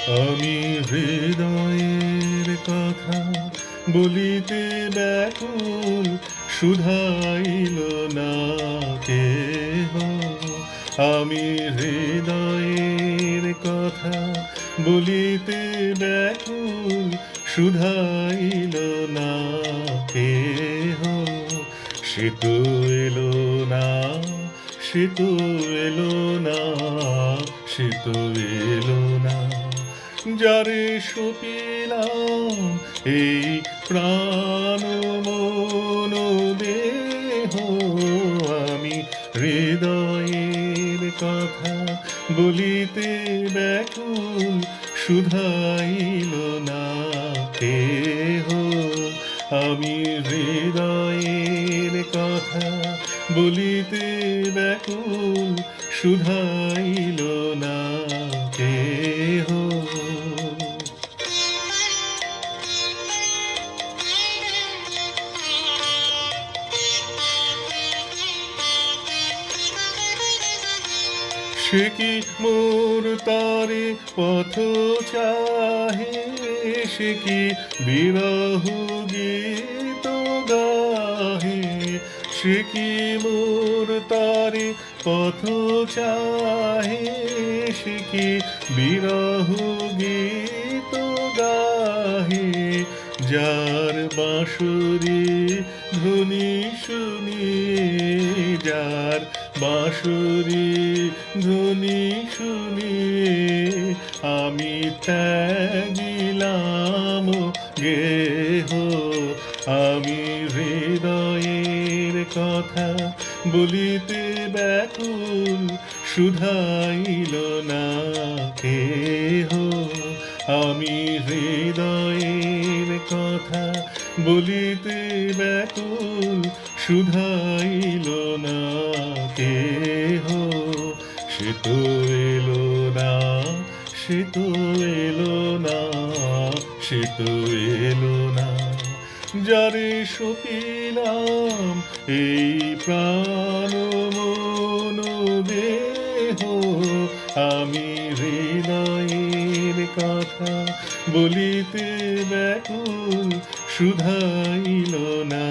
আমি হৃদয়ের কথা বলিতে ব্যাকুল, শুধাইল না কেহ। আমি হৃদয়ের কথা বলিতে ব্যাকুল, শুধাইল না কেহ। সে তো এলো না, সে তো এলো না, সে তো এলো না, যারে সপিলাম এই প্রাণ মন দেহ। আমি হৃদয়ের কথা বলিতে ব্যাকুল, শুধাইল না কেহ। আমি হৃদয়ের কথা বলিতে ব্যাকুল, শুধাইল না কেহ। সে কি মোর তারে পথ চাহে, সে কি বিরহ গীত গাহে। সে কি মোর তারে পথ চাহে, সে কি বিরহ গীত গাহে। যার বাঁশুরি ধ্বনি শুনিয়ে, যার বাঁশুরি ধ্বনি শুনিয়ে আমি ত্যাগিলাম গেহ। আমি হৃদয়ের কথা বলিতে ব্যাকুল, শুধাইল না কেহ। আমি হৃদয়ের কথা বলিতে ব্যাকুল, শুধাইল না কেহ। সে তো এলো না, সে তো এলো না, সে তো এলো না, যারে সপিলাম এই প্রাণ মন দেহ। আমি হৃদয়ের কথা বলিতে ব্যাকুল, শুধাইল না